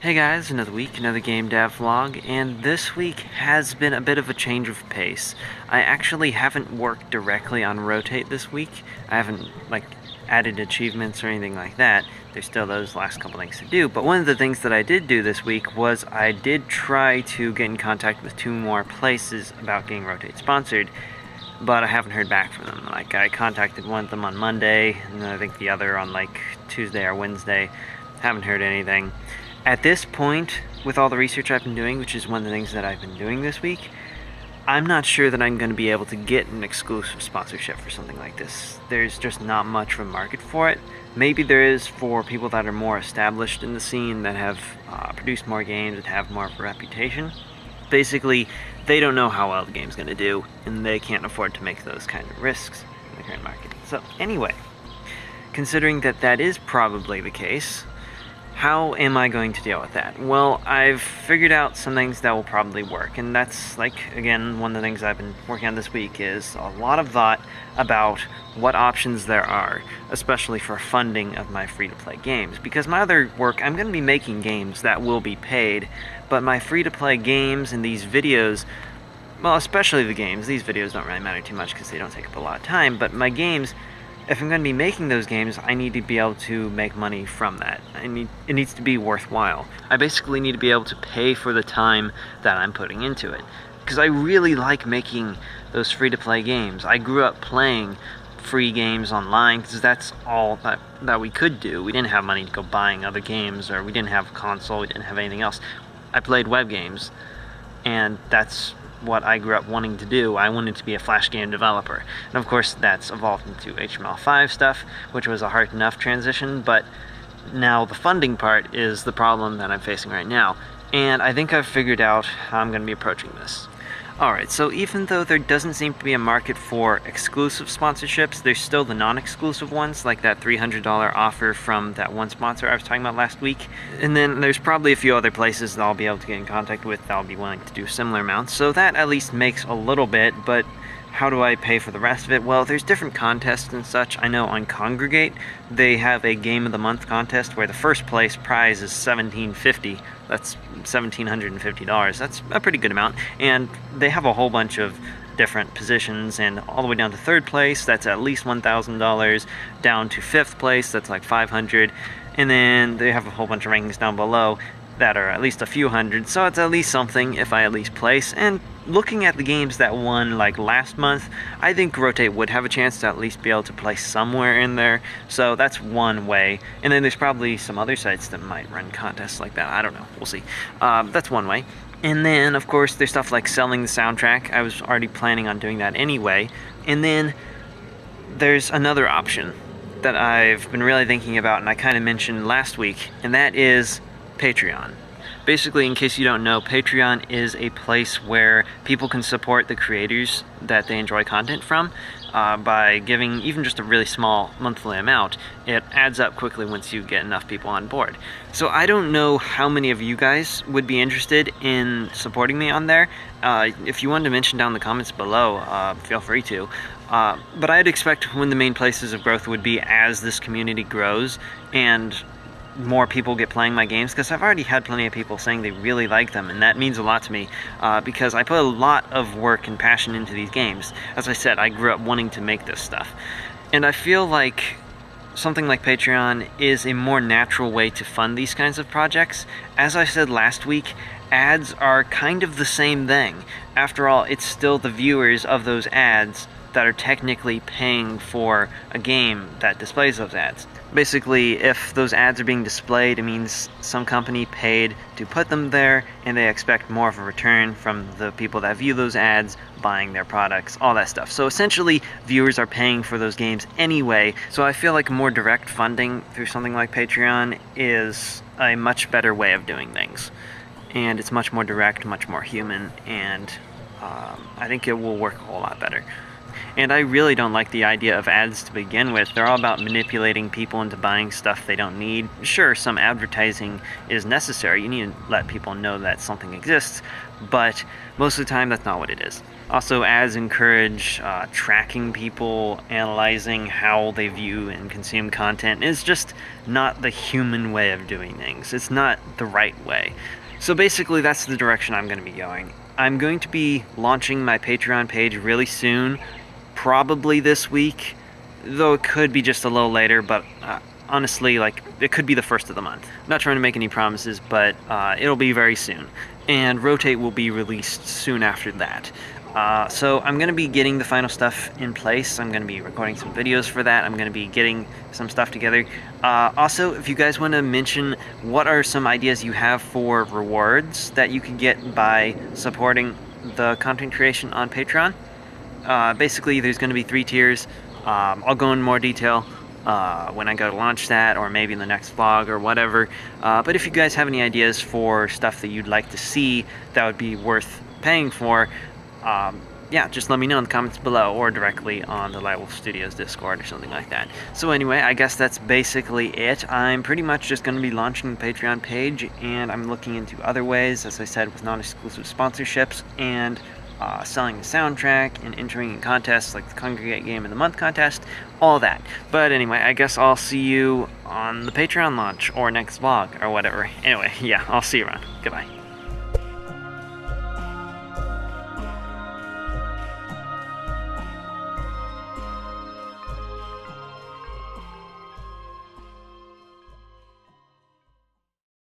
Hey guys, another week, another game dev vlog, and this week has been a bit of a change of pace. I actually haven't worked directly on Rotate this week. I haven't, added achievements or anything like that. There's still those last couple things to do, but one of the things that I did do this week was I did try to get in contact with 2 more places about getting Rotate sponsored, but I haven't heard back from them. I contacted one of them on Monday, and then I think the other on, Tuesday or Wednesday. Haven't heard anything. At this point, with all the research I've been doing, which is one of the things that I've been doing this week, I'm not sure that I'm going to be able to get an exclusive sponsorship for something like this. There's just not much of a market for it. Maybe there is for people that are more established in the scene, that have produced more games, that have more of a reputation. Basically, they don't know how well the game's going to do, and they can't afford to make those kind of risks in the current market. So anyway, considering that that is probably the case, how am I going to deal with that? Well, I've figured out some things that will probably work, and that's, again, one of the things I've been working on this week is a lot of thought about what options there are, especially for funding of my free-to-play games. Because my other work, I'm going to be making games that will be paid, but my free-to-play games and these videos, well, especially the games, these videos don't really matter too much because they don't take up a lot of time, but my games, if I'm going to be making those games, I need to be able to make money from that. It needs to be worthwhile. I basically need to be able to pay for the time that I'm putting into it. Because I really like making those free-to-play games. I grew up playing free games online because that's all that we could do. We didn't have money to go buying other games, or we didn't have a console, we didn't have anything else. I played web games, and that's what I grew up wanting to do. I wanted to be a Flash game developer. And of course that's evolved into HTML5 stuff, which was a hard enough transition, but now the funding part is the problem that I'm facing right now. And I think I've figured out how I'm going to be approaching this. Alright, so even though there doesn't seem to be a market for exclusive sponsorships, there's still the non-exclusive ones, like that $300 offer from that one sponsor I was talking about last week. And then there's probably a few other places that I'll be able to get in contact with that'll be willing to do similar amounts, so that at least makes a little bit, but how do I pay for the rest of it? Well, there's different contests and such. I know on Kongregate, they have a Game of the Month contest where the first place prize is $1,750. That's $1,750. That's a pretty good amount. And they have a whole bunch of different positions, and all the way down to 3rd place, that's at least $1,000. Down to 5th place, that's like $500. And then they have a whole bunch of rankings down below that are at least a few hundred, so it's at least something if I at least place. And looking at the games that won last month, I think Rotate would have a chance to at least be able to place somewhere in there, so that's one way. And then there's probably some other sites that might run contests like that. I don't know, we'll see. That's one way. And then of course there's stuff like selling the soundtrack. I was already planning on doing that anyway. And then there's another option that I've been really thinking about, and I kind of mentioned last week, and that is Patreon. Basically, in case you don't know, Patreon is a place where people can support the creators that they enjoy content from by giving even just a really small monthly amount. It adds up quickly once you get enough people on board. So I don't know how many of you guys would be interested in supporting me on there. If you wanted to mention down in the comments below, feel free to. But I'd expect one of the main places of growth would be as this community grows and more people get playing my games, because I've already had plenty of people saying they really like them, and that means a lot to me, because I put a lot of work and passion into these games. As I said, I grew up wanting to make this stuff, and I feel like something like Patreon is a more natural way to fund these kinds of projects. As I said last week, ads are kind of the same thing. After all, it's still the viewers of those ads that are technically paying for a game that displays those ads. Basically, if those ads are being displayed, it means some company paid to put them there, and they expect more of a return from the people that view those ads, buying their products, all that stuff. So essentially, viewers are paying for those games anyway, so I feel like more direct funding through something like Patreon is a much better way of doing things. And it's much more direct, much more human, and I think it will work a whole lot better. And I really don't like the idea of ads to begin with. They're all about manipulating people into buying stuff they don't need. Sure, some advertising is necessary. You need to let people know that something exists, but most of the time that's not what it is. Also, ads encourage tracking people, analyzing how they view and consume content. It's just not the human way of doing things. It's not the right way. So basically, that's the direction I'm going to be going. I'm going to be launching my Patreon page really soon, probably this week, though it could be just a little later, but honestly, it could be the first of the month. I'm not trying to make any promises, but it'll be very soon. And Rotate will be released soon after that. So I'm going to be getting the final stuff in place. I'm going to be recording some videos for that. I'm going to be getting some stuff together. Also, if you guys want to mention what are some ideas you have for rewards that you can get by supporting the content creation on Patreon. Basically, there's going to be 3 tiers. I'll go in more detail when I go to launch that, or maybe in the next vlog or whatever. But if you guys have any ideas for stuff that you'd like to see that would be worth paying for, yeah, just let me know in the comments below or directly on the Lightwolf Studios Discord or something like that. So anyway, I guess that's basically it. I'm pretty much just going to be launching the Patreon page, and I'm looking into other ways, as I said, with non-exclusive sponsorships and selling the soundtrack and entering in contests like the Congregate Game of the Month contest, all that. But anyway, I guess I'll see you on the Patreon launch or next vlog or whatever. Anyway, yeah, I'll see you around. Goodbye.